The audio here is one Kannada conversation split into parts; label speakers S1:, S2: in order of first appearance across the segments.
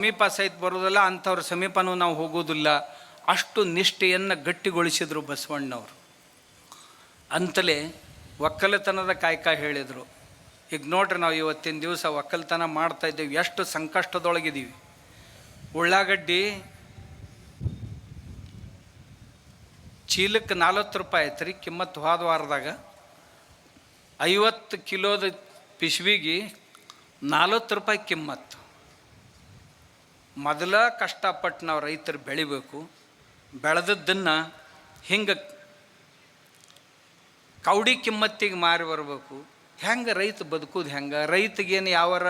S1: ಸಮೀಪ ಸಹಿತ ಬರೋದಿಲ್ಲ, ಅಂಥವ್ರ ಸಮೀಪನೂ ನಾವು ಹೋಗೋದಿಲ್ಲ. ಅಷ್ಟು ನಿಷ್ಠೆಯನ್ನು ಗಟ್ಟಿಗೊಳಿಸಿದರು ಬಸವಣ್ಣವರು. ಅಂತಲೇ ಒಕ್ಕಲತನದ ಕಾಯಕ ಹೇಳಿದರು. ಈಗ ನೋಡ್ರಿ, ನಾವು ಇವತ್ತಿನ ದಿವಸ ಒಕ್ಕಲ್ತನ ಮಾಡ್ತಾಯಿದ್ದೇವೆ, ಎಷ್ಟು ಸಂಕಷ್ಟದೊಳಗಿದ್ದೀವಿ. ಉಳ್ಳಾಗಡ್ಡಿ ಚೀಲಕ್ಕೆ 40 ರೂಪಾಯಿ ಐತೆ ರೀ ಕಿಮ್ಮತ್ತು. ಹೋದ ವಾರದಾಗ 50 ಕಿಲೋದ ಪಿಶ್ವಿಗೆ 40 ರೂಪಾಯಿ ಕಿಮ್ಮತ್ತು. ಮೊದಲ ಕಷ್ಟಪಟ್ಟು ನಾವು ರೈತರು ಬೆಳಿಬೇಕು. ಬೆಳೆದದ್ದನ್ನು ಹಿಂಗೆ ಕೌಡಿ ಕಿಮ್ಮತ್ತಿಗೆ ಮಾರಿ ಬರಬೇಕು. ಹೆಂಗೆ ರೈತ ಬದುಕೋದು ಹೆಂಗೆ? ರೈತಗೇನು ಯಾವರ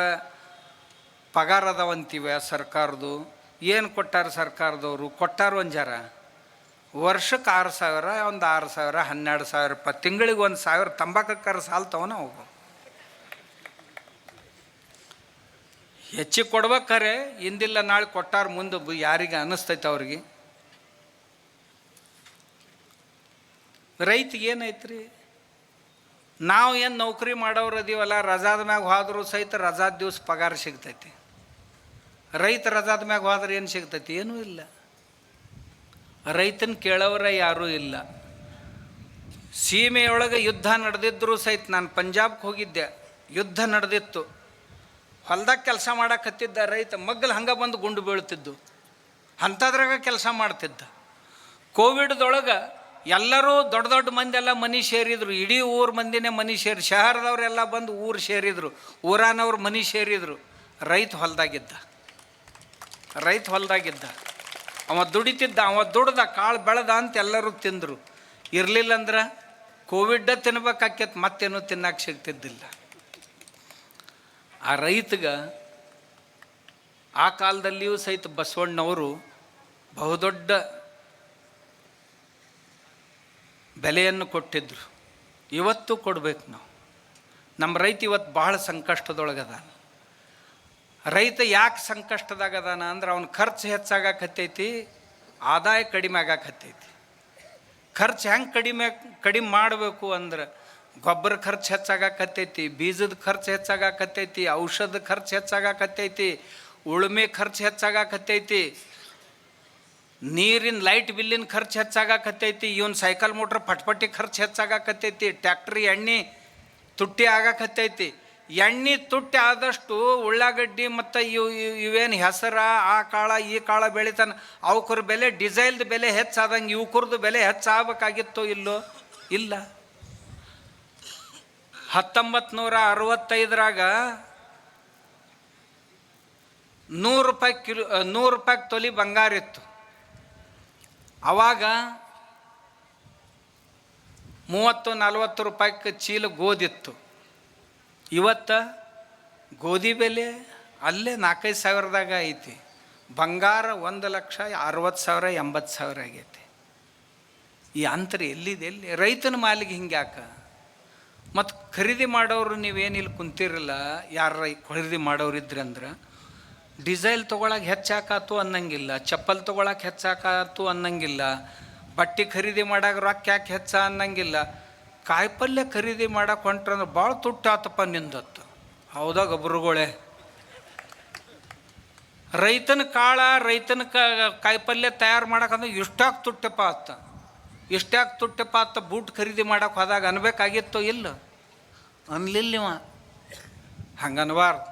S1: ಪಗಾರ ಅದಾವಂತೀವ ಸರ್ಕಾರದ್ದು? ಏನು ಕೊಟ್ಟಾರ ಸರ್ಕಾರದವರು? ಕೊಟ್ಟಾರ ಒಂದು ಜರ ವರ್ಷಕ್ಕೆ 6,000, ಒಂದು 6,000, 12,000 ರೂಪಾಯಿ. ತಿಂಗಳಿಗೆ 1,000 ತಂಬಾಕಕ್ಕಾರ ಸಾಲ್ತವನ ಹೋಗು. ಹೆಚ್ಚಿಗೆ ಕೊಡ್ಬೇಕಾರೆ ಇಂದಿಲ್ಲ ನಾಳೆ ಕೊಟ್ಟಾರ ಮುಂದೆ ಯಾರಿಗೆ ಅನ್ನಿಸ್ತೈತೆ ಅವ್ರಿಗೆ? ರೈತಿಗೆ ಏನೈತ್ರಿ? ನಾವು ಏನು ನೌಕರಿ ಮಾಡೋರು ಅದೀವಲ್ಲ, ರಜಾದ ಮ್ಯಾಗ ಹೋದರೂ ಸಹಿತ ರಜಾದ ದಿವಸ ಪಗಾರ ಸಿಗ್ತೈತಿ. ರೈತ ರಜಾದ ಮ್ಯಾಗ ಹೋದ್ರೆ ಏನು ಸಿಗ್ತೈತಿ? ಏನೂ ಇಲ್ಲ. ರೈತನ ಕೇಳೋರ ಯಾರೂ ಇಲ್ಲ. ಸೀಮೆಯೊಳಗೆ ಯುದ್ಧ ನಡೆದಿದ್ದರೂ ಸಹಿತ, ನಾನು ಪಂಜಾಬ್ಗೆ ಹೋಗಿದ್ದೆ, ಯುದ್ಧ ನಡೆದಿತ್ತು. ಹೊಲ್ದಾಗ ಕೆಲಸ ಮಾಡಕತ್ತಿದ್ದ ರೈತ ಮಗ್ಗಲು ಹಂಗೆ ಬಂದು ಗುಂಡು ಬೀಳ್ತಿದ್ದು, ಅಂಥದ್ರಾಗ ಕೆಲಸ ಮಾಡ್ತಿದ್ದ. ಕೋವಿಡ್ದೊಳಗೆ ಎಲ್ಲರೂ ದೊಡ್ಡ ದೊಡ್ಡ ಮಂದಿ ಎಲ್ಲ ಮನೆ ಸೇರಿದ್ರು. ಇಡೀ ಊರು ಮಂದಿನೇ ಮನೆ ಸೇರಿ, ಶಹರದವರೆಲ್ಲ ಬಂದು ಊರು ಸೇರಿದರು, ಊರಾನವ್ರು ಮನೆ ಸೇರಿದರು. ರೈತ ಹೊಲ್ದಾಗಿದ್ದ. ಅವ ದುಡಿತಿದ್ದ, ಅವ ದುಡ್ದ, ಕಾಳು ಬೆಳೆದ ಅಂತ ಎಲ್ಲರೂ ತಿಂದರು. ಇರಲಿಲ್ಲ ಅಂದ್ರೆ ಕೋವಿಡ್ ತಿನ್ಬೇಕಾಕೈತೆ, ಮತ್ತೇನೂ ತಿನ್ನಕ್ಕೆ ಸಿಗ್ತಿದ್ದಿಲ್ಲ. ಆ ರೈತಗೆ ಆ ಕಾಲದಲ್ಲಿಯೂ ಸಹಿತ ಬಸವಣ್ಣವರು ಬಹುದೊಡ್ಡ ಬೆಲೆಯನ್ನು ಕೊಟ್ಟಿದ್ದರು. ಇವತ್ತು ಕೊಡಬೇಕು ನಾವು. ನಮ್ಮ ರೈತ ಇವತ್ತು ಭಾಳ ಸಂಕಷ್ಟದೊಳಗದಾನ. ರೈತ ಯಾಕೆ ಸಂಕಷ್ಟದಾಗದಾನ ಅಂದ್ರೆ ಅವನ ಖರ್ಚು ಹೆಚ್ಚಾಗಕತ್ತೈತಿ, ಆದಾಯ ಕಡಿಮೆ ಆಗಾಕತ್ತೈತಿ. ಖರ್ಚು ಹೆಂಗೆ ಕಡಿಮೆ ಮಾಡಬೇಕು ಅಂದ್ರೆ ಗೊಬ್ಬರ ಖರ್ಚು ಹೆಚ್ಚಾಗಕತ್ತೈತಿ, ಬೀಜದ ಖರ್ಚು ಹೆಚ್ಚಾಗಕತ್ತೈತಿ, ಔಷಧ ಖರ್ಚು ಹೆಚ್ಚಾಗಕತ್ತೈತಿ, ಉಳುಮೆ ಖರ್ಚು ಹೆಚ್ಚಾಗಕತ್ತೈತಿ, ನೀರಿನ ಲೈಟ್ ಬಿಲ್ಲಿನ ಖರ್ಚು ಹೆಚ್ಚಾಗಕತ್ತೈತಿ, ಇವನ್ ಸೈಕಲ್ ಮೋಟ್ರ್ ಪಟ್ಪಟ್ಟಿ ಖರ್ಚು ಹೆಚ್ಚಾಗಕತ್ತೈತಿ, ಟ್ಯಾಕ್ಟ್ರಿ ಎಣ್ಣೆ ತುಟ್ಟಿ ಆಗಕತ್ತೈತಿ. ಎಣ್ಣೆ ತುಟ್ಟಿ ಆದಷ್ಟು ಉಳ್ಳಾಗಡ್ಡಿ ಮತ್ತು ಇವೇನು ಹೆಸರ, ಆ ಕಾಳ ಈ ಕಾಳ ಬೆಳಿತಾನೆ, ಅವಕ್ರ ಬೆಲೆ, ಡಿಸೈಲ್ದ ಬೆಲೆ ಹೆಚ್ಚಾದಂಗೆ ಇವಕ್ರದ್ದು ಬೆಲೆ ಹೆಚ್ಚಾಗಬೇಕಾಗಿತ್ತೋ ಇಲ್ಲೋ? ಇಲ್ಲ. 1965ರಾಗ 100 ರೂಪಾಯಿ ತೊಲಿ ಬಂಗಾರ ಇತ್ತು. ಆವಾಗ 30-40 ರೂಪಾಯಿಗೆ ಚೀಲ ಗೋದಿತ್ತು. ಇವತ್ತು ಗೋಧಿ ಬೆಲೆ ಅಲ್ಲೇ 4-5 ಸಾವಿರದಾಗ ಐತಿ. ಬಂಗಾರ 1,60,000 80,000 ಆಗೈತಿ. ಈ ಅಂತರ ಎಲ್ಲಿದೆ? ಎಲ್ಲಿ ರೈತನ ಮಾಲಿಗೆ ಹಿಂಗೆ ಯಾಕೆ? ಮತ್ತು ಖರೀದಿ ಮಾಡೋರು ನೀವೇನಿಲ್ಲಿ ಕುಂತಿರಲ್ಲ, ಯಾರ ಖರೀದಿ ಮಾಡೋರಿದ್ರಿ ಅಂದ್ರೆ ಡಿಸೈಲ್ ತೊಗೊಳಕ್ಕೆ ಹೆಚ್ಚಾಕಾತು ಅನ್ನಂಗಿಲ್ಲ, ಚಪ್ಪಲ್ ತೊಗೊಳಕ್ಕೆ ಹೆಚ್ಚಾಕಾತು ಅನ್ನಂಗಿಲ್ಲ, ಬಟ್ಟೆ ಖರೀದಿ ಮಾಡಾಕ ರೊಕ್ಕ ಯಾಕೆ ಹೆಚ್ಚ ಅನ್ನಂಗಿಲ್ಲ. ಕಾಯಿಪಲ್ಯ ಖರೀದಿ ಮಾಡಕ್ಕೆ ಹೊಂಟ್ರಂದ್ರೆ ಭಾಳ ತುಟ್ಟಾತಪ್ಪ ನಿಂದತ್ತು. ಹೌದಾ ಗೊಬ್ಬರಗಳೇ? ರೈತನ ಕಾಳ, ರೈತನ ಕಾಯಿಪಲ್ಯ ತಯಾರು ಮಾಡಕ್ಕಂದ್ರೆ ಇಷ್ಟಾಗಿ ತುಟ್ಟಪ್ಪ ಅತ್ತ, ಇಷ್ಟಾಗಿ ತುಟ್ಟಪ್ಪ ಅತ್ತ. ಬೂಟ್ ಖರೀದಿ ಮಾಡಕ್ಕೆ ಹೋದಾಗ ಅನ್ಬೇಕಾಗಿತ್ತೋ ಇಲ್ಲ? ಅನ್ಲಿಲ್ಲ ಇವ. ಹಂಗೆ ಅನ್ಬಾರ್ದು.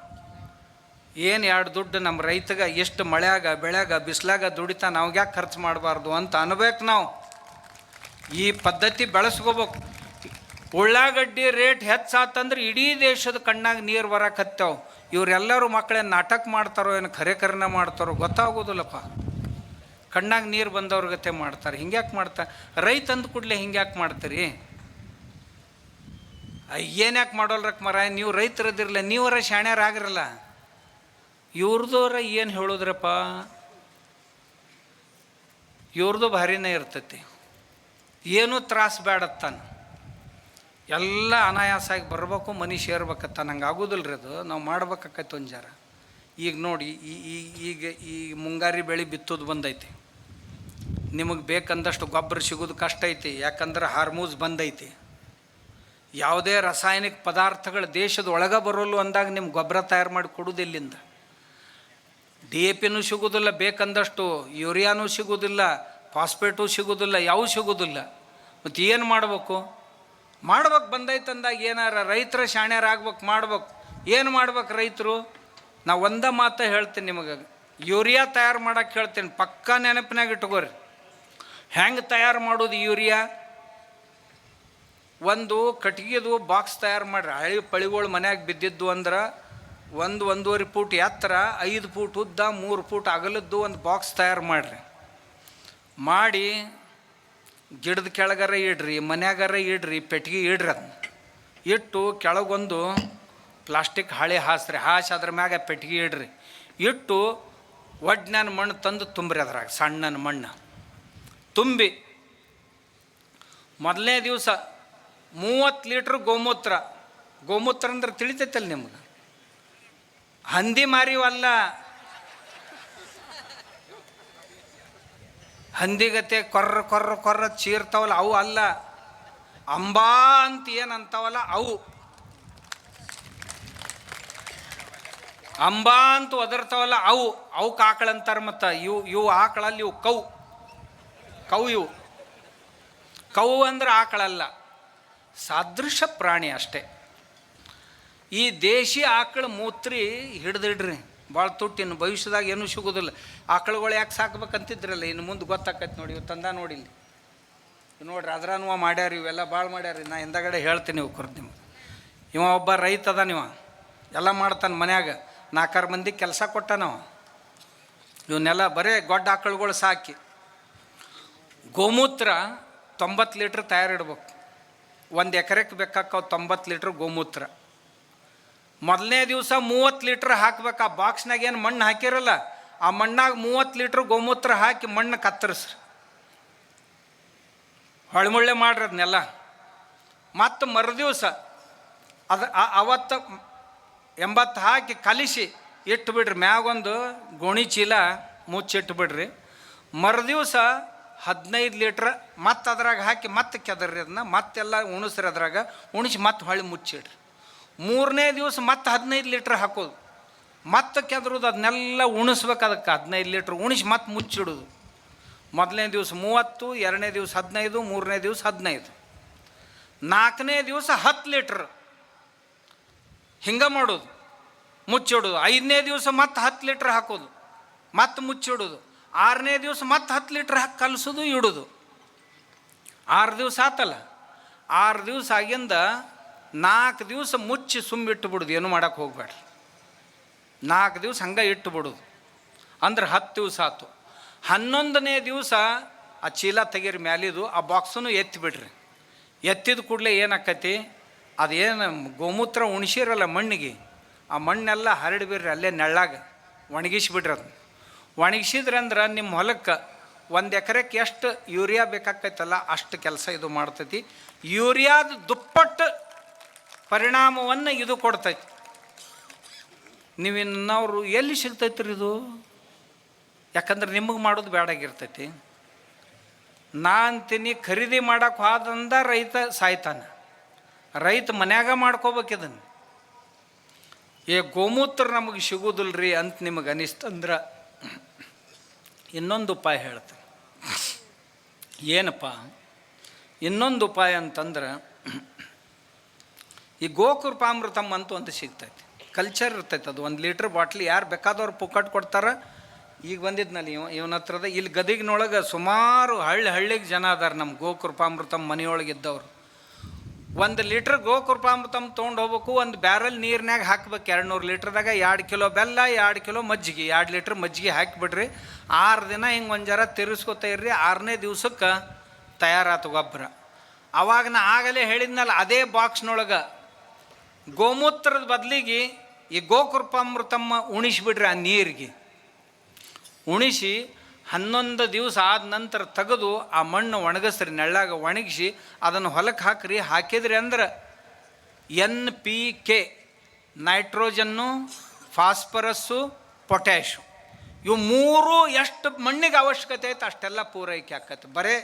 S1: ಏನು 2 ದುಡ್ಡು ನಮ್ಮ ರೈತಗೆ ಎಷ್ಟು ಮಳೆಯಾಗ ಬೆಳೆಯಾಗ ಬಿಸಿಲಾಗ ದುಡಿತಾ, ನಾವು ಯಾಕೆ ಖರ್ಚು ಮಾಡಬಾರ್ದು ಅಂತ ಅನ್ಬೇಕು ನಾವು. ಈ ಪದ್ಧತಿ ಬೆಳೆಸ್ಕೋಬೇಕು. ಉಳ್ಳಾಗಡ್ಡಿ ರೇಟ್ ಹೆಚ್ಚಾತಂದ್ರೆ ಇಡೀ ದೇಶದ ಕಣ್ಣಾಗ ನೀರು ಬರಕತ್ತೇವು. ಇವರೆಲ್ಲರೂ ಮಕ್ಕಳೇನು ನಾಟಕ ಮಾಡ್ತಾರೋ ಏನು ಖರೆಕರನ ಮಾಡ್ತಾರೋ ಗೊತ್ತಾಗೋದಿಲ್ಲಪ್ಪ. ಕಣ್ಣಾಗ ನೀರು ಬಂದವ್ರ ಗತೆ ಮಾಡ್ತಾರೆ. ಹಿಂಗ್ಯಾಕೆ ಮಾಡ್ತಾರೆ? ರೈತ ಅಂದ ಕೂಡಲೇ ಹಿಂಗ್ಯಾಕೆ ಮಾಡ್ತೀರಿ? ಏನ್ಯಾಕೆ ಮಾಡೋಲ್ರಕ್ಕೆ ಮರ? ನೀವು ರೈತರದಿರಲ್ಲ, ನೀವರ ಶಾಣ್ಯರಾಗಿರಲ್ಲ. ಇವ್ರದವ್ರ ಏನು ಹೇಳೋದ್ರಪ್ಪ? ಇವ್ರದ್ದು ಭಾರಿನೇ ಇರ್ತೈತಿ. ಏನೂ ತ್ರಾಸು ಬೇಡತ್ತಾನ, ಎಲ್ಲ ಅನಾಯಾಸಾಗಿ ಬರ್ಬೇಕು, ಮನೆ ಸೇರ್ಬೇಕತ್ತ. ನಂಗೆ ಆಗೋದಿಲ್ಲ ಅದು. ನಾವು ಮಾಡ್ಬೇಕಾಕೈತೆ ಒಂದು ಜರ. ಈಗ ನೋಡಿ, ಈಗ ಈ ಮುಂಗಾರಿ ಬೆಳೆ ಬಿತ್ತೋದು ಬಂದೈತಿ. ನಿಮಗೆ ಬೇಕಂದಷ್ಟು ಗೊಬ್ಬರ ಸಿಗೋದು ಕಷ್ಟ ಐತಿ. ಯಾಕಂದ್ರೆ ಹಾರ್ಮೋಸ್ ಬಂದೈತಿ. ಯಾವುದೇ ರಾಸಾಯನಿಕ ಪದಾರ್ಥಗಳು ದೇಶದ ಒಳಗೆ ಬರೋಲ್ಲ ಅಂದಾಗ ನಿಮ್ಗೆ ಗೊಬ್ಬರ ತಯಾರು ಮಾಡಿ ಕೊಡೋದು ಎಲ್ಲಿಂದ? DAPನೂ ಸಿಗೋದಿಲ್ಲ ಬೇಕಂದಷ್ಟು, ಯೂರಿಯಾನೂ ಸಿಗೋದಿಲ್ಲ, ಫಾಸ್ಫೇಟು ಸಿಗೋದಿಲ್ಲ, ಯಾವ ಸಿಗೋದಿಲ್ಲ. ಮತ್ತು ಏನು ಮಾಡ್ಬೇಕು ಬಂದೈತಂದಾಗ ಏನಾರ ರೈತರ ಶಾಣ್ಯರಾಗ್ಬೇಕು, ಮಾಡ್ಬೇಕು. ಏನು ಮಾಡ್ಬೇಕು ರೈತರು? ನಾವು ಒಂದೇ ಮಾತು ಹೇಳ್ತೀನಿ ನಿಮಗೆ, ಯೂರಿಯಾ ತಯಾರು ಮಾಡೋಕ್ಕೆ ಹೇಳ್ತೀನಿ, ಪಕ್ಕಾ ನೆನಪಿನಾಗ ಇಟ್ಕೋರಿ. ಹೆಂಗೆ ತಯಾರು ಮಾಡೋದು ಯೂರಿಯಾ? ಒಂದು ಕಟ್ಗೆದು ಬಾಕ್ಸ್ ತಯಾರು ಮಾಡಿರಿ. ಹಳಿ ಪಳಿಗಳು ಮನ್ಯಾಗ ಬಿದ್ದಿದ್ದು ಅಂದ್ರೆ 1-1.5 ಫೂಟ್ ಎತ್ತರ, 5 ಫೂಟ್ ಉದ್ದ, 3 ಫೂಟ್ ಅಗಲದ್ದು ಒಂದು ಬಾಕ್ಸ್ ತಯಾರು ಮಾಡಿರಿ. ಮಾಡಿ ಗಿಡದ ಕೆಳಗಾರ ಇಡ್ರಿ, ಮನ್ಯಾಗಾರ ಇಡ್ರಿ, ಪೆಟ್ಟಿಗೆ ಇಡ್ರಿ. ಅದನ್ನ ಇಟ್ಟು ಕೆಳಗೊಂದು ಪ್ಲಾಸ್ಟಿಕ್ ಹಾಳೆ ಹಾಸ್ರಿ, ಹಾಸಿ ಅದ್ರ ಮ್ಯಾಗ ಪೆಟ್ಟಿಗೆ ಇಡ್ರಿ. ಇಟ್ಟು ಒಡ್ನಾನ ಮಣ್ಣು ತಂದು ತುಂಬ್ರಿ. ಅದ್ರಾಗ ಸಣ್ಣನ ಮಣ್ಣು ತುಂಬಿ ಮೊದಲನೇ ದಿವಸ 30 ಲೀಟ್ರ್ ಗೋಮೂತ್ರ ಅಂದ್ರೆ ತಿಳಿತೈತಲ್ಲ ನಿಮ್ಗೆ, ಹಂದಿ ಮಾರಿವಲ್ಲ, ಹಂದಿಗತೆ ಕೊರ್ರ ಕೊರ್ರ ಕೊರ್ರ ಚೀರ್ತಾವಲ್ಲ ಅವು ಅಲ್ಲ, ಅಂಬಾ ಅಂತ ಏನಂತಾವಲ್ಲ ಅವು, ಅಂಬಾ ಅಂತ ಒದರ್ತಾವಲ್ಲ ಅವಕ್ಕೆ ಆಕಳಂತಾರೆ. ಮತ್ತು ಇವು ಆಕಳಲ್ಲಿ ಇವು ಇವು ಕವು ಅಂದ್ರೆ ಆಕಳಲ್ಲ, ಸಾದೃಶ ಪ್ರಾಣಿ ಅಷ್ಟೇ. ಈ ದೇಶಿ ಆಕಳ ಮೂತ್ರಿ ಹಿಡ್ದಿಡ್ರಿ, ಭಾಳ ತುಟ್ಟಿ. ಇನ್ನು ಭವಿಷ್ಯದಾಗ ಏನೂ ಸಿಗೋದಿಲ್ಲ. ಆಕಳುಗಳು ಯಾಕೆ ಸಾಕ್ಬೇಕಂತಿದ್ರಲ್ಲ, ಇನ್ನು ಮುಂದೆ ಗೊತ್ತಾಕೈತೆ ನೋಡಿ. ಇವು ತಂದ ನೋಡಿ, ಇಲ್ಲಿ ನೋಡ್ರಿ, ಅದ್ರಾನು ಮಾಡ್ಯಾರ, ಇವೆಲ್ಲ ಭಾಳ ಮಾಡ್ಯಾರ. ನಾ ಹಿಂದಗಡೆ ಹೇಳ್ತೀನಿ ಇವು ಕುರ್ದು ನಿಮ್ಗೆ. ಇವ ಒಬ್ಬ ರೈತ ಅದಾನ, ಇವ ಎಲ್ಲ ಮಾಡ್ತಾನೆ ಮನ್ಯಾಗ. 4 ಮಂದಿ ಕೆಲಸ ಕೊಟ್ಟಾನವ. ಇವನ್ನೆಲ್ಲ ಬರೇ ಗೊಡ್ಡ ಆಕಳುಗಳು ಸಾಕಿ ಗೋಮೂತ್ರ 90 ಲೀಟ್ರ್ ತಯಾರಿಡ್ಬೇಕು. 1 ಎಕರೆಗೆ ಬೇಕಾಕ್ಕವು 90 ಲೀಟ್ರ್ ಗೋಮೂತ್ರ. ಮೊದಲನೇ ದಿವಸ 30 ಲೀಟ್ರ್ ಹಾಕ್ಬೇಕು. ಆ ಬಾಕ್ಸ್ನಾಗ ಏನು ಮಣ್ಣು ಹಾಕಿರಲ್ಲ, ಆ ಮಣ್ಣಾಗ 30 ಲೀಟ್ರ್ ಗೋಮೂತ್ರ ಹಾಕಿ ಮಣ್ಣು ಕತ್ತರಿಸ್ರಿ, ಹೊಳ್ಮುಳ್ಳೆ ಮಾಡ್ರಿ ಅದನ್ನೆಲ್ಲ. ಮತ್ತು ಮರುದಿವಸ ಅವತ್ತು 80 ಹಾಕಿ ಕಲಿಸಿ ಇಟ್ಟುಬಿಡ್ರಿ. ಮ್ಯಾಗೊಂದು ಗೋಣಿ ಚೀಲ ಮುಚ್ಚಿಟ್ಬಿಡ್ರಿ. ಮರುದಿವಸ 15 ಲೀಟ್ರ್ ಮತ್ತು ಅದ್ರಾಗ ಹಾಕಿ ಮತ್ತೆ ಕೆದರ್ರಿ. ಅದನ್ನ ಮತ್ತೆಲ್ಲ ಉಣಿಸ್ರಿ, ಅದ್ರಾಗ ಉಣಿಸಿ ಮತ್ತೆ ಹೊಳ್ಳಿ ಮುಚ್ಚಿಡ್ರಿ. 3ನೇ ದಿವಸ ಮತ್ತೆ 15 ಲೀಟ್ರ್ ಹಾಕೋದು, ಮತ್ತೆ ಕೆದರೋದು, ಅದನ್ನೆಲ್ಲ ಉಣಿಸ್ಬೇಕು. ಅದಕ್ಕೆ 15 ಲೀಟ್ರ್ ಉಣಿಸಿ ಮತ್ತೆ ಮುಚ್ಚಿಡೋದು. ಮೊದಲನೇ ದಿವಸ 30, 2ನೇ ದಿವಸ 15, 3ನೇ ದಿವಸ 15, 4ನೇ ದಿವಸ 10 ಲೀಟ್ರ್ ಹಿಂಗೆ ಮಾಡೋದು, ಮುಚ್ಚಿಡೋದು. 5ನೇ ದಿವಸ ಮತ್ತೆ 10 ಲೀಟ್ರ್ ಹಾಕೋದು, ಮತ್ತೆ ಮುಚ್ಚಿಡೋದು. 6ನೇ ದಿವಸ ಮತ್ತೆ 10 ಲೀಟ್ರ್ ಹಾಕಿ ಕಲಸೋದು, ಇಡೋದು. 6 ದಿವಸ ಆತಲ್ಲ. 6 ದಿವಸ ಆಗಿಂದ 4 ದಿವಸ ಮುಚ್ಚಿ ಸುಮ್ಮಿಟ್ಟು ಬಿಡೋದು, ಏನು ಮಾಡೋಕ್ಕೆ ಹೋಗ್ಬೇಡ್ರಿ. 4 ದಿವಸ ಹಂಗೆ ಇಟ್ಟು ಬಿಡೋದು, ಅಂದ್ರೆ 10 ದಿವಸ ಆಯ್ತು. 11ನೇ ದಿವಸ ಆ ಚೀಲ ತೆಗೀರಿ ಮ್ಯಾಲಿದು, ಆ ಬಾಕ್ಸನ್ನು ಎತ್ತಿಬಿಡ್ರಿ. ಎತ್ತಿದ ಕೂಡಲೇ ಏನಾಕತಿ, ಅದೇನು ಗೋಮೂತ್ರ ಉಣಿಸಿರಲ್ಲ ಮಣ್ಣಿಗೆ, ಆ ಮಣ್ಣೆಲ್ಲ ಹರಡಿಬಿಡ್ರಿ, ಅಲ್ಲೇ ನೆಳ್ಳಾಗ ಒಣಗಿಸಿಬಿಡ್ರಿ. ಅದನ್ನು ಒಣಗಿಸಿದ್ರಿ ಅಂದ್ರೆ ನಿಮ್ಮ ಹೊಲಕ್ಕೆ 1 ಎಕರೆಗೆ ಎಷ್ಟು ಯೂರಿಯಾ ಬೇಕಾಕೈತಲ್ಲ ಅಷ್ಟು ಕೆಲಸ ಇದು ಮಾಡ್ತೈತಿ. ಯೂರಿಯಾದ ದುಪ್ಪಟ್ಟು ಪರಿಣಾಮವನ್ನು ಇದು ಕೊಡ್ತೈತಿ. ನೀವಿನ್ನವರು ಎಲ್ಲಿ ಸಿಗ್ತೈತ್ರಿ ಇದು? ಯಾಕಂದ್ರೆ ನಿಮಗೆ ಮಾಡೋದು ಬೇಡಾಗಿರ್ತೈತಿ. ನಾ ಅಂತೀನಿ, ಖರೀದಿ ಮಾಡೋಕೆ ಹೋದಂದ ರೈತ ಸಾಯ್ತಾನೆ. ರೈತ ಮನ್ಯಾಗ ಮಾಡ್ಕೋಬೇಕು ಇದನ್ನು. ಗೋಮೂತ್ರ ನಮಗೆ ಸಿಗೋದಿಲ್ರಿ ಅಂತ ನಿಮಗೆ ಅನಿಸ್ತಂದ್ರೆ ಇನ್ನೊಂದು ಉಪಾಯ ಹೇಳ್ತೀನಿ. ಏನಪ್ಪ ಇನ್ನೊಂದು ಉಪಾಯ ಅಂತಂದ್ರೆ, ಈ ಗೋಕೃಪಾಮೃತಮ್ ಅಂತ ಒಂದು ಸಿಗ್ತೈತಿ, ಕಲ್ಚರ್ ಇರ್ತೈತೆ. ಅದು 1 ಲೀಟ್ರ್ ಬಾಟ್ಲಿ ಯಾರು ಬೇಕಾದವ್ರು ಪುಕ್ಕಟ್ ಕೊಡ್ತಾರೆ. ಈಗ ಬಂದಿದ್ನಲ್ಲಿ ಇವನ ಹತ್ರದ ಇಲ್ಲಿ ಗದಗಿನೊಳಗೆ ಸುಮಾರು ಹಳ್ಳಿಗೆ ಜನ ಅದಾರ ನಮ್ಮ ಗೋಕೃಪಾಮೃತಮ್ ಮನೆಯೊಳಗಿದ್ದವ್ರು. 1 ಲೀಟ್ರ್ ಗೋಕೃಪಾಮೃತಮ್ ತೊಗೊಂಡು ಹೋಗ್ಬೇಕು. ಒಂದು ಬ್ಯಾರಲ್ ನೀರಿನಾಗ ಹಾಕ್ಬೇಕು. 200 ಲೀಟ್ರ್ದಾಗ 2 ಕಿಲೋ ಬೆಲ್ಲ, 2 ಕಿಲೋ ಮಜ್ಜಿಗೆ, 2 ಲೀಟ್ರ್ ಮಜ್ಜಿಗೆ ಹಾಕಿಬಿಡ್ರಿ. 6 ದಿನ ಹಿಂಗೆ ಒಂದು ಜರ ತಿರ್ಸ್ಕೊತಾ ಇರ್ರಿ. 6ನೇ ದಿವ್ಸಕ್ಕೆ ತಯಾರಾತು ಗೊಬ್ಬರ. ಅವಾಗ ನಾ ಆಗಲೇ ಹೇಳಿದ್ನಲ್ಲ, ಅದೇ ಬಾಕ್ಸ್ನೊಳಗೆ ಗೋಮೂತ್ರದ ಬದಲಿಗೆ ಈ ಗೋಕೃಪಾಮೃತಮ್ಮ ಉಣಿಸ್ಬಿಡ್ರಿ. ಆ ನೀರಿಗೆ ಉಣಿಸಿ 11 ದಿವಸ ಆದ ನಂತರ ತೆಗೆದು ಆ ಮಣ್ಣು ಒಣಗಿಸ್ರಿ, ನೆಳ್ಳಾಗ ಒಣಗಿಸಿ ಅದನ್ನು ಹೊಲಕ್ಕೆ ಹಾಕ್ರಿ. ಹಾಕಿದ್ರಿ ಅಂದ್ರೆ NPK, ನೈಟ್ರೋಜನ್ನು, ಫಾಸ್ಫರಸ್ಸು, ಪೊಟ್ಯಾಶು, ಇವು 3 ಎಷ್ಟು ಮಣ್ಣಿಗೆ ಅವಶ್ಯಕತೆ ಐತೆ ಅಷ್ಟೆಲ್ಲ ಪೂರೈಕೆ ಆಕತ್ತೆ. ಬರೀ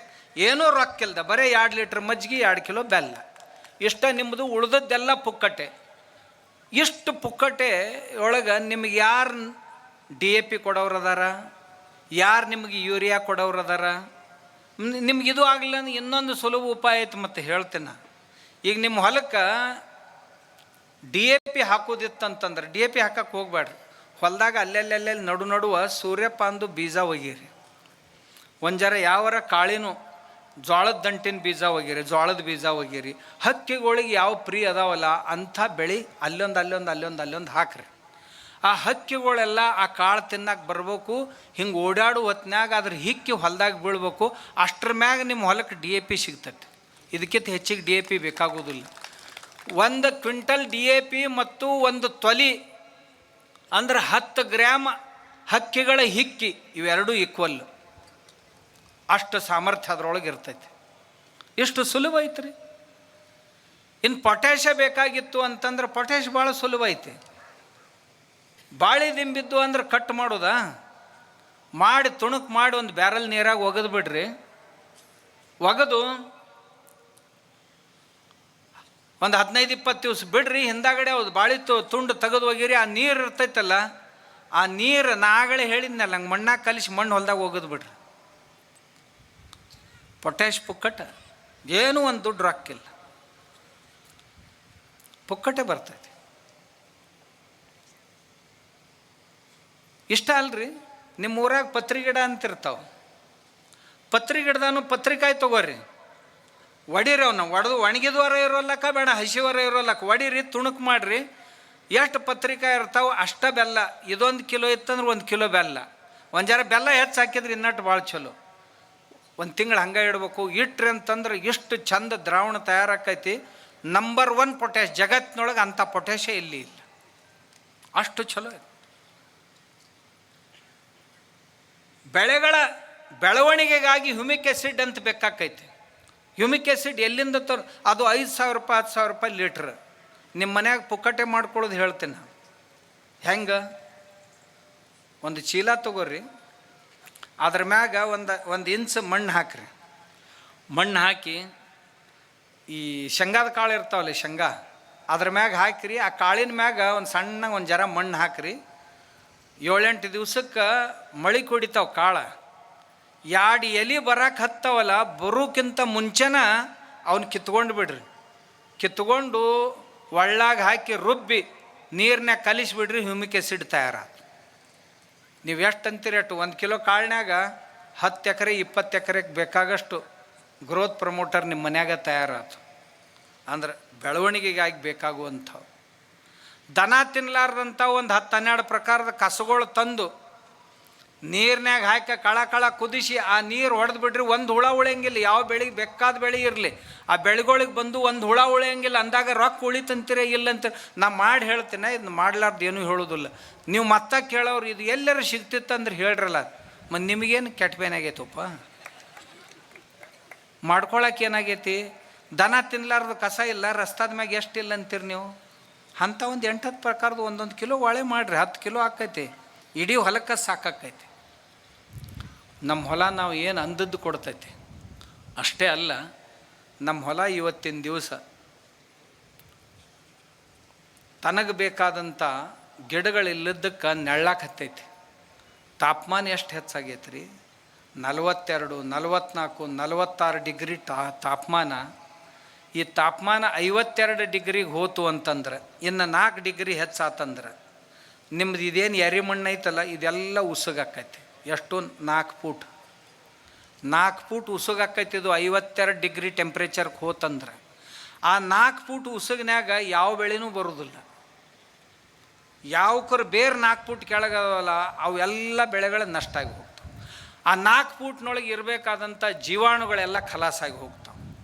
S1: ಏನೂ ರೊಕ್ಕಿಲ್ದ, ಬರೀ 2 ಲೀಟ್ರ್ ಮಜ್ಜಿಗೆ, 2 ಕಿಲೋ ಬೆಲ್ಲ, ಇಷ್ಟ ನಿಮ್ಮದು. ಉಳ್ದದ್ದೆಲ್ಲ ಪುಕ್ಕಟೆ. ಇಷ್ಟು ಪುಕ್ಕಟೆ ಒಳಗೆ ನಿಮಗೆ ಯಾರು DAP ಕೊಡೋರು ಅದಾರ, ಯಾರು ನಿಮಗೆ ಯೂರಿಯಾ ಕೊಡೋರು ಅದಾರ. ನಿಮ್ಗಿದು ಆಗಲಿಲ್ಲ ಅಂದ್ರೆ ಇನ್ನೊಂದು ಸುಲಭ ಉಪಾಯ ಐತೆ, ಮತ್ತೆ ಹೇಳ್ತೇನೆ. ಈಗ ನಿಮ್ಮ ಹೊಲಕ್ಕೆ DAP ಹಾಕೋದಿತ್ತಂತಂದ್ರೆ DAP ಹಾಕಕ್ಕೆ ಹೋಗ್ಬೇಡ್ರಿ. ಹೊಲದಾಗ ಅಲ್ಲೆಲ್ಲೆಲ್ಲೆ ನಡುವ ಸೂರ್ಯಪಾನದು ಬೀಜ ಒಗೀರಿ. ಒಂದು ಜರ ಯಾವರ ಕಾಳಿನೂ ಜೋಳದ ದಂಟಿನ ಬೀಜ ಒಗೀರಿ, ಜೋಳದ ಬೀಜ ಒಗೀರಿ. ಹಕ್ಕಿಗಳಿಗೆ ಯಾವ ಪ್ರಿಯ ಅದಾವಲ್ಲ ಅಂಥ ಬೆಳೆ ಅಲ್ಲೊಂದು ಹಾಕ್ರಿ. ಆ ಹಕ್ಕಿಗಳೆಲ್ಲ ಆ ಕಾಳು ತಿನ್ನಕ್ಕೆ ಬರ್ಬೇಕು. ಹಿಂಗೆ ಓಡಾಡು ಹೊತ್ನ್ಯಾಗ ಅದ್ರ ಹಿಕ್ಕಿ ಹೊಲದಾಗ ಬೀಳ್ಬೇಕು. ಅಷ್ಟ್ರ ಮ್ಯಾಗ ನಿಮ್ಮ ಹೊಲಕ್ಕೆ DAP ಸಿಗ್ತೈತೆ. ಇದಕ್ಕಿಂತ ಹೆಚ್ಚಿಗೆ DAP ಬೇಕಾಗೋದಿಲ್ಲ. 1 ಕ್ವಿಂಟಲ್ DAP ಮತ್ತು 1 ತೊಲಿ ಅಂದ್ರೆ 10 ಗ್ರಾಮ್ ಹಕ್ಕಿಗಳ ಹಿಕ್ಕಿ, ಇವೆರಡೂ ಈಕ್ವಲ್. ಅಷ್ಟು ಸಾಮರ್ಥ್ಯ ಅದರೊಳಗೆ ಇರ್ತೈತಿ. ಎಷ್ಟು ಸುಲಭ ಐತ್ರಿ. ಇನ್ನು ಪೊಟ್ಯಾಷ ಬೇಕಾಗಿತ್ತು ಅಂತಂದ್ರೆ ಪೊಟ್ಯಾಷ್ ಭಾಳ ಸುಲಭ ಐತಿ. ಬಾಳೆ ದಿಂಬಿದ್ದು ಅಂದ್ರೆ ಕಟ್ ಮಾಡೋದಾ, ಮಾಡಿ ತುಣುಕು ಮಾಡಿ ಒಂದು ಬ್ಯಾರಲ್ ನೀರಾಗ ಒಗೆದು ಬಿಡ್ರಿ. ಒಗೆದು ಒಂದು 15-20 ದಿವಸ ಬಿಡ್ರಿ. ಹಿಂದಾಗಡೆ ಅವ್ದು ಬಾಳೆ ತುಂಡು ತೆಗೆದು ಒಗಿರಿ. ಆ ನೀರು ಇರ್ತೈತಲ್ಲ, ಆ ನೀರು ನಾಗಳೆ ಹೇಳಿದ್ನಲ್ಲ, ಹಂಗೆ ಮಣ್ಣಾಗ ಕಲಿಸಿ ಮಣ್ಣು ಹೊಲ್ದಾಗ ಒಗೆದು ಬಿಡ್ರಿ. ಪೊಟ್ಯಾಷ್ ಪುಕ್ಕಟ, ಏನೂ ಒಂದು ದುಡ್ಡು ರೊಕ್ಕಿಲ್ಲ, ಪುಕ್ಕಟೆ ಬರ್ತೈತಿ. ಇಷ್ಟ ಅಲ್ರಿ. ನಿಮ್ಮ ಊರಾಗ ಪತ್ರಿ ಗಿಡ ಅಂತಿರ್ತಾವೆ. ಪತ್ರಿ ಗಿಡದಾನು ಪತ್ರಿಕಾಯಿ ತೊಗೋರಿ, ಒಡಿರಿ. ಅವನ್ನ ಒಡೆದು ಒಣಗಿದವರ ಇರೋಲ್ಲಕ್ಕ ಬೇಡ, ಹಸಿವರ ಇರೋಲ್ಲಕ್ಕ ಒಡಿರಿ, ತುಣುಕು ಮಾಡಿರಿ. ಎಷ್ಟು ಪತ್ರಿಕಾಯಿ ಇರ್ತಾವೆ ಅಷ್ಟ ಬೆಲ್ಲ. ಇದೊಂದು ಕಿಲೋ ಇತ್ತಂದ್ರೆ 1 ಕಿಲೋ ಬೆಲ್ಲ. ಒಂದು ಜರ ಬೆಲ್ಲ ಹೆಚ್ಚು ಹಾಕಿದ್ರೆ ಇನ್ನಟ್ಟು ಭಾಳ ಚಲೋ. 1 ತಿಂಗಳು ಹಂಗೆ ಇಡಬೇಕು. ಇಟ್ರಿ ಅಂತಂದ್ರೆ ಎಷ್ಟು ಚಂದ ದ್ರಾವಣ ತಯಾರಾಕೈತಿ. ನಂಬರ್ 1 ಪೊಟ್ಯಾಷ್ ಜಗತ್ತಿನೊಳಗೆ ಅಂಥ ಪೊಟ್ಯಾಷೇ ಇಲ್ಲಿ ಇಲ್ಲ. ಅಷ್ಟು ಚಲೋ ಐತಿ. ಬೆಳೆಗಳ ಬೆಳವಣಿಗೆಗಾಗಿ ಹ್ಯೂಮಿಕ್ ಆ್ಯಸಿಡ್ ಅಂತ ಬೇಕಾಕೈತಿ. ಹ್ಯೂಮಿಕ್ ಆ್ಯಸಿಡ್ ಎಲ್ಲಿಂದ ಅದು 5,000 ರೂಪಾಯಿ 10,000 ರೂಪಾಯಿ ಲೀಟ್ರ್. ನಿಮ್ಮ ಮನ್ಯಾಗ ಪುಕ್ಕಟೆ ಮಾಡ್ಕೊಳ್ಳೋದು ಹೇಳ್ತೀನಿ. ಹೆಂಗೆ? ಒಂದು ಚೀಲ ತೊಗೋರಿ, ಅದ್ರ ಮ್ಯಾಗ ಒಂದು ಇಂಚ್ ಮಣ್ಣು ಹಾಕ್ರಿ. ಮಣ್ಣು ಹಾಕಿ ಈ ಶೇಂಗಾದ ಕಾಳು ಇರ್ತಾವಲ್ಲ, ಶೇಂಗಾ ಅದ್ರ ಮ್ಯಾಗ ಹಾಕಿರಿ. ಆ ಕಾಳಿನ ಮ್ಯಾಗ ಒಂದು ಸಣ್ಣ ಒಂದು ಜರ ಮಣ್ಣು ಹಾಕ್ರಿ. 7-8 ದಿವ್ಸಕ್ಕೆ ಮಳೆ ಕುಡಿತಾವೆ ಕಾಳು. 2 ಎಲೆ ಬರಕ್ಕೆ ಹತ್ತವಲ್ಲ, ಬರೋಕ್ಕಿಂತ ಮುಂಚೆನ ಅವನ್ನ ಕಿತ್ಕೊಂಡು ಬಿಡ್ರಿ. ಕಿತ್ಕೊಂಡು ಒಳ್ಳಾಗ ಹಾಕಿ ರುಬ್ಬಿ ನೀರ್ನಾಗ ಕಲಿಸಿಬಿಡ್ರಿ. ಹ್ಯೂಮಿಕ್ ಆ್ಯಸಿಡ್ ತಯಾರಾದ. ನೀವು ಎಷ್ಟು ಅಂತೀರಿ ಅಷ್ಟು. 1 ಕಿಲೋ ಕಾಳಿನಾಗ 10 ಎಕರೆ 20 ಎಕರೆಗೆ ಬೇಕಾಗಷ್ಟು ಗ್ರೋತ್ ಪ್ರಮೋಟರ್ ನಿಮ್ಮ ಮನ್ಯಾಗ ತಯಾರಾತು. ಅಂದ್ರೆ ಬೆಳವಣಿಗೆಗಾಗಿ ಬೇಕಾಗುವಂಥವು. ದನ ತಿನ್ನಲಾರ್ದಂಥ ಒಂದು 10-12 ಪ್ರಕಾರದ ಕಸಗಳು ತಂದು ನೀರ್ನಾಗ ಹಾಕಿ ಕಳ ಕುದಿಸಿ ಆ ನೀರು ಹೊಡೆದು ಬಿಡ್ರಿ. ಒಂದು ಹುಳ ಉಳಿಯಂಗಿಲ್ಲ. ಯಾವ ಬೆಳೆಗೆ ಬೇಕಾದ ಬೆಳೆ ಇರಲಿ, ಆ ಬೆಳೆಗಳಿಗೆ ಬಂದು ಒಂದು ಹುಳ ಉಳಿಯಂಗಿಲ್ಲ. ಅಂದಾಗ ರೊಕ್ಕ ಉಳಿತಂತೀರ ಇಲ್ಲಂತ ನಾ ಮಾಡಿ ಹೇಳ್ತೀನಿ. ಇದನ್ನ ಮಾಡ್ಲಾರ್ದು ಏನೂ ಹೇಳೋದಿಲ್ಲ. ನೀವು ಮತ್ತೆ ಕೇಳೋರು ಇದು ಎಲ್ಲರೂ ಸಿಗ್ತಿತ್ತಂದ್ರೆ ಹೇಳ್ರಲ್ಲ. ಮತ್ತು ನಿಮಗೇನು ಕೆಟ್ಟ ಬೇನಾಗೈತಪ್ಪ, ಮಾಡ್ಕೊಳಕ್ಕೆ ಏನಾಗೈತಿ? ದನ ತಿನ್ನಲಾರ್ದು ಕಸ ಇಲ್ಲ, ರಸ್ತಾದ ಮ್ಯಾಗ ಎಷ್ಟಿಲ್ಲ ಅಂತೀರಿ ನೀವು. ಅಂಥ ಒಂದು 8-10 ಪ್ರಕಾರದ 1 ಕಿಲೋ ಒಳೆ ಮಾಡಿರಿ. 10 ಕಿಲೋ ಆಕೈತಿ. ಇಡೀ ಹೊಲಕ್ಕೆ ಸಾಕಾಕೈತಿ. ನಮ್ಮ ಹೊಲ ನಾವು ಏನು ಅಂದದ್ದು ಕೊಡ್ತೈತಿ. ಅಷ್ಟೇ ಅಲ್ಲ, ನಮ್ಮ ಹೊಲ ಇವತ್ತಿನ ದಿವಸ ತನಗೆ ಬೇಕಾದಂಥ ಗಿಡಗಳಿಲ್ಲದಕ್ಕೆ ನೆಳ್ಳಾಕತ್ತೈತಿ. ತಾಪಮಾನ ಎಷ್ಟು ಹೆಚ್ಚಾಗೈತೆ ರೀ? 42, 44, 46 ಡಿಗ್ರಿ ತಾಪಮಾನ. ಈ ತಾಪಮಾನ 52 ಡಿಗ್ರಿಗೆ ಹೋತು ಅಂತಂದ್ರೆ, ಇನ್ನು 4 ಡಿಗ್ರಿ ಹೆಚ್ಚಾತಂದ್ರೆ ನಿಮ್ದು ಇದೇನು ಎರೆ ಮಣ್ಣು ಐತಲ್ಲ, ಇದೆಲ್ಲ ಉಸುಗಾಕೈತಿ. ಎಷ್ಟು? 4 ಫೂಟ್ ಉಸುಗಾಕೈತಿ. ಇದು 52 ಡಿಗ್ರಿ ಟೆಂಪ್ರೇಚರ್ಗೆ ಹೋತಂದ್ರೆ ಆ 4 ಫೂಟ್ ಉಸುಗಿನಾಗ ಯಾವ ಬೆಳೆನೂ ಬರೋದಿಲ್ಲ. ಯಾವಕರು ಬೇರೆ 4 ಫೂಟ್ ಕೆಳಗದವಲ್ಲ ಅವೆಲ್ಲ ಬೆಳೆಗಳು ನಷ್ಟ ಆಗಿ ಹೋಗ್ತಾವೆ. ಆ 4 ಫೂಟ್ನೊಳಗೆ ಇರಬೇಕಾದಂಥ ಜೀವಾಣುಗಳೆಲ್ಲ ಖಲಾಸಾಗಿ ಹೋಗ್ತಾವೆ.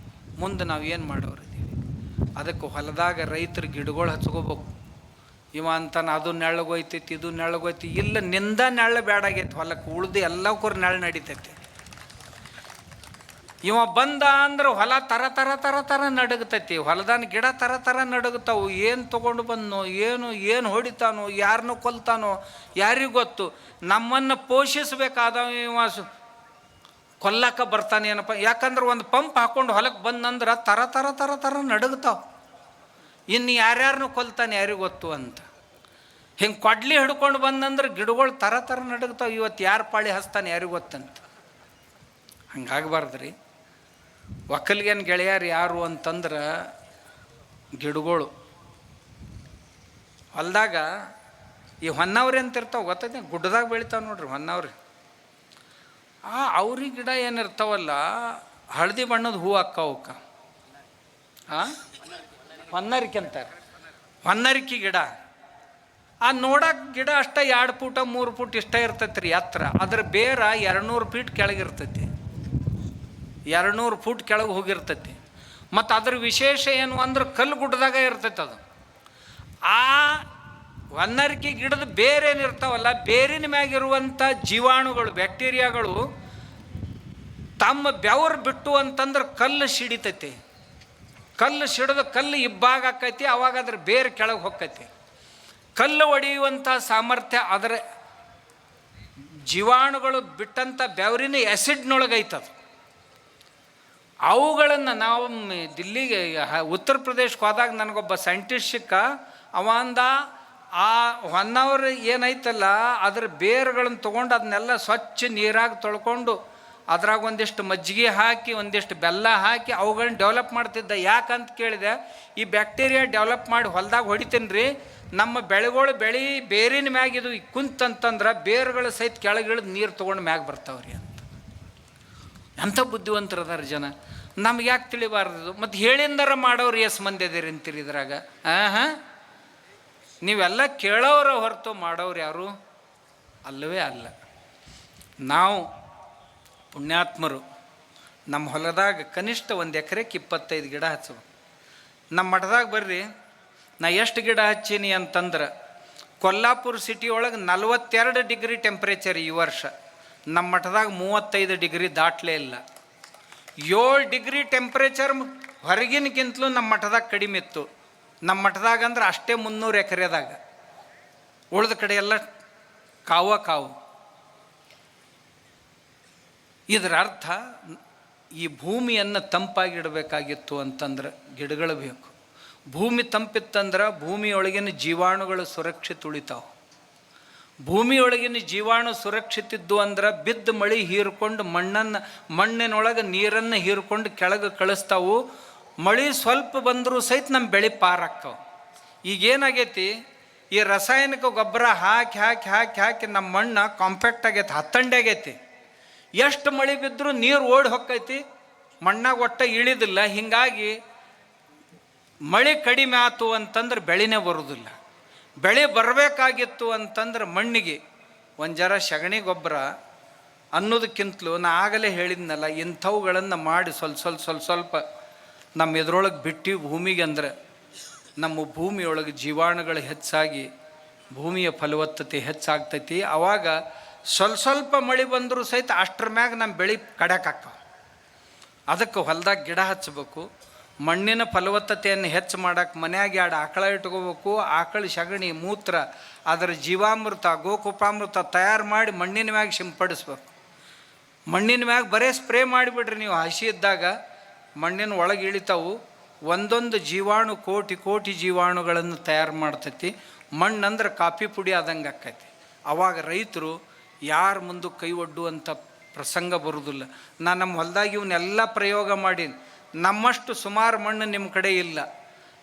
S1: ಮುಂದೆ ನಾವು ಏನು ಮಾಡೋರಿದ್ದೀವಿ? ಅದಕ್ಕೆ ಹೊಲದಾಗ ರೈತರು ಗಿಡಗಳು ಹಚ್ಕೋಬೇಕು. ಇವ ಅಂತಾನೆ ಅದು ನೆಳ್ಳಗೋಯ್ತೈತಿ, ಇದು ನೆಳ್ಳಗೋಯ್ತಿ. ಇಲ್ಲ, ನಿಂದ ನೆಳ್ಳ ಬೇಡಾಗೈತಿ ಹೊಲಕ್ಕೆ. ಉಳ್ದು ಎಲ್ಲಕ್ಕೂ ನೆಳ್ಳು ನಡಿತೈತಿ. ಇವ ಬಂದ ಅಂದ್ರೆ ಹೊಲ ತರ ನಡಗತೈತಿ. ಹೊಲದಾನ ಗಿಡ ತರ ನಡಗುತ್ತಾವು. ಏನು ತೊಗೊಂಡು ಬಂದನೋ ಏನು ಹೊಡಿತಾನೋ, ಯಾರನ್ನೂ ಕೊಲ್ತಾನೋ ಯಾರಿಗೂ ಗೊತ್ತು. ನಮ್ಮನ್ನು ಪೋಷಿಸಬೇಕಾದವ ಇವ ಕೊಲ್ಲಕ್ಕೆ ಬರ್ತಾನೆ ಏನಪ್ಪ. ಯಾಕಂದ್ರೆ ಒಂದು ಪಂಪ್ ಹಾಕ್ಕೊಂಡು ಹೊಲಕ್ಕೆ ಬಂದಂದ್ರೆ ತರ ನಡಗ್ತಾವೆ. ಇನ್ನು ಯಾರ್ಯಾರನ್ನೂ ಕೊಲ್ತಾನೆ ಯಾರಿಗೂ ಗೊತ್ತು ಅಂತ. ಹಿಂಗೆ ಕೊಡ್ಲಿ ಹಿಡ್ಕೊಂಡು ಬಂದಂದ್ರೆ ಗಿಡಗಳು ಥರ ಥರ ನಡಗ್ತಾವೆ. ಇವತ್ತು ಯಾರು ಪಾಳಿ ಹಸ್ತಾನೆ ಯಾರಿಗೂ ಗೊತ್ತಂತ. ಹಂಗಾಗಬಾರ್ದು ರೀ. ಒಕ್ಕಲ್ಗೇನು ಗೆಳೆಯರು ಯಾರು ಅಂತಂದ್ರೆ ಗಿಡಗಳು. ಹೊಲ್ದಾಗ ಈ ಹೊನ್ನವ್ರಿ ಅಂತ ಇರ್ತಾವೆ, ಗೊತ್ತೈತೆ? ಗುಡ್ಡದಾಗ ಬೆಳಿತಾವೆ ನೋಡ್ರಿ ಹೊನ್ನವ್ರಿ. ಅವ್ರಿ ಗಿಡ ಏನಿರ್ತಾವಲ್ಲ, ಹಳದಿ ಬಣ್ಣದ ಹೂ ಅಕ್ಕವಕ್ಕ ಹೊನ್ನರಿಕೆ ಅಂತಾರೆ. ಹೊನ್ನರಿಕೆ ಗಿಡ ನೋಡಕ್ಕೆ ಗಿಡ ಅಷ್ಟೇ 2 ಫೂಟ 3 ಫೂಟ್ ಇಷ್ಟ ಇರ್ತೈತಿ ರೀ ಎತ್ತರ. ಅದ್ರ ಬೇರ 200 ಫೀಟ್ ಕೆಳಗಿರ್ತೈತಿ, 200 ಫೂಟ್ ಕೆಳಗೆ ಹೋಗಿರ್ತೈತಿ. ಮತ್ತು ಅದ್ರ ವಿಶೇಷ ಏನು ಅಂದ್ರೆ ಕಲ್ಲು ಗುಡ್ಡದಾಗ ಇರ್ತೈತೆ ಅದು. ಆ ಹೊನ್ನರಿಕೆ ಗಿಡದ ಬೇರೇನಿರ್ತಾವಲ್ಲ, ಬೇರಿನ ಮ್ಯಾಗಿರುವಂಥ ಜೀವಾಣುಗಳು, ಬ್ಯಾಕ್ಟೀರಿಯಾಗಳು ತಮ್ಮ ಬೆವರು ಬಿಟ್ಟು ಅಂತಂದ್ರೆ ಕಲ್ಲು ಸಿಡಿತೈತಿ. ಕಲ್ಲು ಸಿಡಿದು ಕಲ್ಲು ಇಬ್ಬಾಗ ಆಕೈತಿ. ಅವಾಗ ಅದ್ರ ಬೇರೆ ಕೆಳಗೆ ಹೊಕ್ಕೈತಿ. ಕಲ್ಲು ಒಡೆಯುವಂಥ ಸಾಮರ್ಥ್ಯ ಅದರ ಜೀವಾಣುಗಳು ಬಿಟ್ಟಂಥ ಬೆವರಿನ ಆ್ಯಸಿಡ್ನೊಳಗೈತದು. ಅವುಗಳನ್ನು ನಾವು ದಿಲ್ಲಿಗೆ ಉತ್ತರ ಪ್ರದೇಶಕ್ಕೆ ಹೋದಾಗ ನನಗೊಬ್ಬ ಸೈಂಟಿಸ್ಟ್ ಸಿಕ್ಕ. ಅವ ಅಂದ, ಆ ಹೊನ್ನವ್ರು ಏನೈತಲ್ಲ ಅದ್ರ ಬೇರುಗಳನ್ನು ತೊಗೊಂಡು ಅದನ್ನೆಲ್ಲ ಸ್ವಚ್ಛ ನೀರಾಗಿ ತೊಳ್ಕೊಂಡು ಅದ್ರಾಗ ಒಂದಿಷ್ಟು ಮಜ್ಜಿಗೆ ಹಾಕಿ ಒಂದಿಷ್ಟು ಬೆಲ್ಲ ಹಾಕಿ ಅವುಗಳನ್ನ ಡೆವಲಪ್ ಮಾಡ್ತಿದ್ದ. ಯಾಕಂತ ಕೇಳಿದೆ, ಈ ಬ್ಯಾಕ್ಟೀರಿಯಾ ಡೆವಲಪ್ ಮಾಡಿ ಹೊಲ್ದಾಗ ಹೊಡಿತೀನಿ ರೀ, ನಮ್ಮ ಬೆಳೆಗಳು ಬೆಳೆ ಬೇರಿನ ಮ್ಯಾಗ ಇದು ಕುಂತಂತಂದ್ರೆ ಬೇರುಗಳು ಸಹಿತ ಕೆಳಗಿಳಿದು ನೀರು ತೊಗೊಂಡು ಮ್ಯಾಗ ಬರ್ತಾವ್ರಿ ಅಂತ. ಎಂಥ ಬುದ್ಧಿವಂತರು ಅದಾರ ಜನ. ನಮ್ಗೆ ಯಾಕೆ ತಿಳಿಬಾರ್ದು? ಮತ್ತು ಹೇಳಿಂದರ ಮಾಡೋರು ಎಷ್ಟು ಮಂದಿ ಅದೇರಿ ಅಂತೀರಿ ಇದ್ರಾಗ? ನೀವೆಲ್ಲ ಕೇಳೋರ ಹೊರತು ಮಾಡೋರು ಯಾರು ಅಲ್ಲವೇ ಅಲ್ಲ. ನಾವು ಪುಣ್ಯಾತ್ಮರು ನಮ್ಮ ಹೊಲದಾಗ ಕನಿಷ್ಠ 1 ಎಕರೆಗೆ 25 ಗಿಡ ಹಚ್ಚಬೇಕು. ನಮ್ಮ ಮಠದಾಗ ಬರ್ರಿ, ನಾ ಎಷ್ಟು ಗಿಡ ಹಚ್ಚೀನಿ ಅಂತಂದ್ರೆ, ಕೊಲ್ಲಾಪುರ ಸಿಟಿ ಒಳಗೆ 42 ಡಿಗ್ರಿ ಟೆಂಪ್ರೇಚರ್ ಈ ವರ್ಷ. ನಮ್ಮ ಮಠದಾಗ 35 ಡಿಗ್ರಿ ದಾಟ್ಲೇ ಇಲ್ಲ. 7 ಡಿಗ್ರಿ ಟೆಂಪ್ರೇಚರ್ ಹೊರಗಿನಕ್ಕಿಂತಲೂ ನಮ್ಮ ಮಠದಾಗ ಕಡಿಮೆ ಇತ್ತು. ನಮ್ಮ ಮಠದಾಗ ಅಂದ್ರೆ ಅಷ್ಟೇ 300 ಎಕರೆದಾಗ, ಉಳಿದ ಕಡೆ ಎಲ್ಲ ಕಾವು. ಇದರ ಅರ್ಥ ಈ ಭೂಮಿಯನ್ನು ತಂಪಾಗಿಡಬೇಕಾಗಿತ್ತು ಅಂತಂದ್ರೆ ಗಿಡಗಳು ಬೇಕು. ಭೂಮಿ ತಂಪಿತ್ತಂದ್ರೆ ಭೂಮಿಯೊಳಗಿನ ಜೀವಾಣುಗಳು ಸುರಕ್ಷಿತ ಉಳಿತಾವೆ. ಭೂಮಿಯೊಳಗಿನ ಜೀವಾಣು ಸುರಕ್ಷಿತ ಇದ್ದು ಅಂದ್ರೆ ಬಿದ್ದ ಮಳೆ ಹೀರ್ಕೊಂಡು ಮಣ್ಣಿನೊಳಗೆ ನೀರನ್ನು ಹೀರ್ಕೊಂಡು ಕೆಳಗೆ ಕಳಿಸ್ತಾವು. ಮಳೆ ಸ್ವಲ್ಪ ಬಂದರೂ ಸಹಿತ ನಮ್ಮ ಬೆಳೆ ಪಾರಾಗ್ತಾವೆ. ಈಗೇನಾಗೈತಿ, ಈ ರಾಸಾಯನಿಕ ಗೊಬ್ಬರ ಹಾಕಿ ಹಾಕಿ ಹಾಕಿ ಹಾಕಿ ನಮ್ಮ ಮಣ್ಣು ಕಾಂಪ್ಯಾಕ್ಟ್ ಆಗೈತಿ, ಹತ್ತಂಡೆ ಆಗೈತಿ. ಎಷ್ಟು ಮಳೆ ಬಿದ್ದರೂ ನೀರು ಓಡಿ ಹೊಕ್ಕೈತಿ, ಮಣ್ಣಾಗ ಒಟ್ಟ ಇಳಿದಿಲ್ಲ. ಹೀಗಾಗಿ ಮಳೆ ಕಡಿಮೆ ಆಯ್ತು ಅಂತಂದ್ರೆ ಬೆಳೆನೇ ಬರೋದಿಲ್ಲ. ಬೆಳೆ ಬರಬೇಕಾಗಿತ್ತು ಅಂತಂದ್ರೆ ಮಣ್ಣಿಗೆ ಒಂದು ಜರ ಸಗಣಿ ಗೊಬ್ಬರ ಅನ್ನೋದಕ್ಕಿಂತಲೂ ನಾ ಆಗಲೇ ಹೇಳಿದ್ನಲ್ಲ, ಇಂಥವುಗಳನ್ನು ಮಾಡಿ ಸ್ವಲ್ಪ ನಮ್ಮ ಎದುರೊಳಗೆ ಬಿಟ್ಟು ಭೂಮಿಗೆ ಅಂದ್ರೆ ನಮ್ಮ ಭೂಮಿಯೊಳಗೆ ಜೀವಾಣುಗಳು ಹೆಚ್ಚಾಗಿ ಭೂಮಿಯ ಫಲವತ್ತತೆ ಹೆಚ್ಚಾಗ್ತೈತಿ. ಆವಾಗ ಸ್ವಲ್ಪ ಮಳೆ ಬಂದರೂ ಸಹಿತ ಅಷ್ಟ್ರ ಮ್ಯಾಗ ನಮ್ಮ ಬೆಳೆ ಕಡಕಾಗ್ತಾವೆ. ಅದಕ್ಕೆ ಹೊಲದಾಗ ಗಿಡ ಹಚ್ಚಬೇಕು. ಮಣ್ಣಿನ ಫಲವತ್ತತೆಯನ್ನು ಹೆಚ್ಚು ಮಾಡೋಕ್ಕೆ ಮನ್ಯಾಗ 2 ಆಕಳ ಇಟ್ಕೋಬೇಕು. ಆಕಳ ಸಗಣಿ ಮೂತ್ರ ಅದರ ಜೀವಾಮೃತ ಗೋಕುಪಾಮೃತ ತಯಾರು ಮಾಡಿ ಮಣ್ಣಿನ ಮ್ಯಾಗ ಸಿಂಪಡಿಸ್ಬೇಕು. ಮಣ್ಣಿನ ಮ್ಯಾಗ ಬರೇ ಸ್ಪ್ರೇ ಮಾಡಿಬಿಡ್ರಿ ನೀವು. ಹಸಿ ಇದ್ದಾಗ ಮಣ್ಣಿನ ಒಳಗೆ ಇಳಿತಾವು. ಒಂದೊಂದು ಜೀವಾಣು ಕೋಟಿ ಜೀವಾಣುಗಳನ್ನು ತಯಾರು ಮಾಡ್ತೈತಿ. ಮಣ್ಣಂದ್ರೆ ಕಾಫಿ ಪುಡಿ ಆದಂಗೆ ಆಕೈತಿ. ಆವಾಗ ರೈತರು ಯಾರ ಮುಂದೆ ಕೈ ಒಡ್ಡುವಂಥ ಪ್ರಸಂಗ ಬರೋದಿಲ್ಲ. ನಾನು ನಮ್ಮ ಹೊಲದಾಗ ಇವನ್ನೆಲ್ಲ ಪ್ರಯೋಗ ಮಾಡೀನಿ. ನಮ್ಮಷ್ಟು ಸುಮಾರು ಮಣ್ಣು ನಿಮ್ಮ ಕಡೆ ಇಲ್ಲ.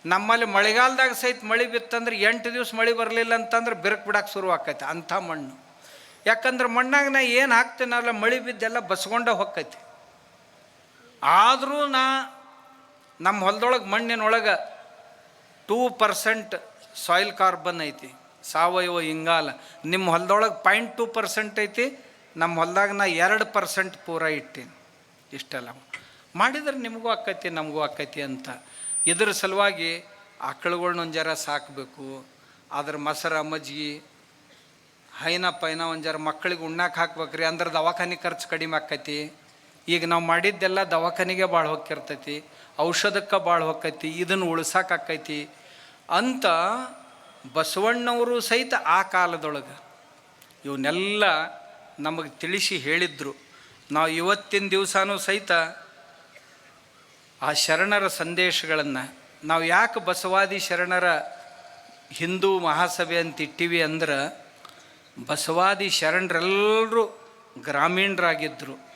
S1: ನಮ್ಮಲ್ಲಿ ಮಳೆಗಾಲದಾಗ ಸಹಿತ ಮಳೆ ಬಿತ್ತಂದ್ರೆ 8 ದಿವಸ ಮಳೆ ಬರಲಿಲ್ಲ ಅಂತಂದ್ರೆ ಬಿರುಕು ಬಿಡಕ್ಕೆ ಶುರು ಆಕೈತಿ ಅಂಥ ಮಣ್ಣು. ಯಾಕಂದ್ರೆ ಮಣ್ಣಾಗ ನಾ ಏನು ಹಾಕ್ತೇನಲ್ಲ ಮಳೆ ಬಿದ್ದೆಲ್ಲ ಬಸ್ಕೊಂಡ ಹೊಕ್ಕೈತಿ. ಆದರೂ ನಮ್ಮ ಹೊಲದೊಳಗೆ ಮಣ್ಣಿನೊಳಗೆ 2% ಸಾಯಿಲ್ ಕಾರ್ಬನ್ ಐತಿ, ಸಾವಯವ ಇಂಗಾಲ. ನಿಮ್ಮ ಹೊಲದೊಳಗೆ 0.2% ಐತಿ. ನಮ್ಮ ಹೊಲದಾಗ ನಾ 2% ಪೂರ ಇಟ್ಟೀನಿ. ಇಷ್ಟೆಲ್ಲ ಮಾಡಿದ್ರೆ ನಿಮಗೂ ಆಕೈತಿ ನಮಗೂ ಆಕೈತಿ ಅಂತ. ಇದ್ರ ಸಲುವಾಗಿ ಆಕಳುಗಳ್ನ ಒಂದು ಜರ ಸಾಕಬೇಕು. ಅದ್ರ ಮೊಸರು ಮಜ್ಜಿಗೆ ಹೈನ ಪೈನ ಒಂದು ಜರ ಮಕ್ಕಳಿಗೆ ಉಣ್ಣಾಕೆ ಹಾಕ್ಬೇಕ್ರಿ. ಅಂದ್ರೆ ದವಾಖಾನೆ ಖರ್ಚು ಕಡಿಮೆ ಆಕೈತಿ. ಈಗ ನಾವು ಮಾಡಿದ್ದೆಲ್ಲ ದವಾಖಾನೆಗೆ ಭಾಳ ಹೊಕ್ಕಿರ್ತೈತಿ, ಔಷಧಕ್ಕೆ ಭಾಳ ಹೊಕ್ಕೈತಿ. ಇದನ್ನು ಉಳ್ಸಾಕಾಕೈತಿ ಅಂತ ಬಸವಣ್ಣವರು ಸಹಿತ ಆ ಕಾಲದೊಳಗೆ ಇವನ್ನೆಲ್ಲ ನಮಗೆ ತಿಳಿಸಿ ಹೇಳಿದ್ರು. ನಾವು ಇವತ್ತಿನ ದಿವಸನೂ ಸಹಿತ ಆ ಶರಣರ ಸಂದೇಶಗಳನ್ನು ನಾವು ಯಾಕೆ ಬಸವಾದಿ ಶರಣರ ಹಿಂದೂ ಮಹಾಸಭೆ ಅಂತ ಇಟ್ಟಿವಿ ಅಂದ್ರೆ ಬಸವಾದಿ ಶರಣರೆಲ್ಲರೂ ಗ್ರಾಮೀಣರಾಗಿದ್ದರು.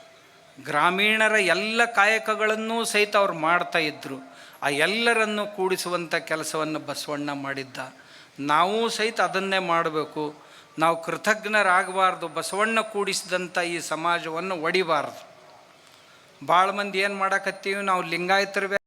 S1: ಗ್ರಾಮೀಣರ ಎಲ್ಲ ಕಾಯಕಗಳನ್ನೂ ಸಹಿತ ಅವ್ರು ಮಾಡ್ತಾಯಿದ್ರು. ಆ ಎಲ್ಲರನ್ನು ಕೂಡಿಸುವಂಥ ಕೆಲಸವನ್ನು ಬಸವಣ್ಣ ಮಾಡಿದ್ದ. ನಾವೂ ಸಹಿತ ಅದನ್ನೇ ಮಾಡಬೇಕು. ನಾವು ಕೃತಜ್ಞರಾಗಬಾರ್ದು. ಬಸವಣ್ಣ ಕೂಡಿಸಿದಂಥ ಈ ಸಮಾಜವನ್ನು ಒಡಿಬಾರ್ದು. ಭಾಳ ಮಂದಿ ಏನು ಮಾಡಕತ್ತೀವಿ, ನಾವು ಲಿಂಗಾಯತರು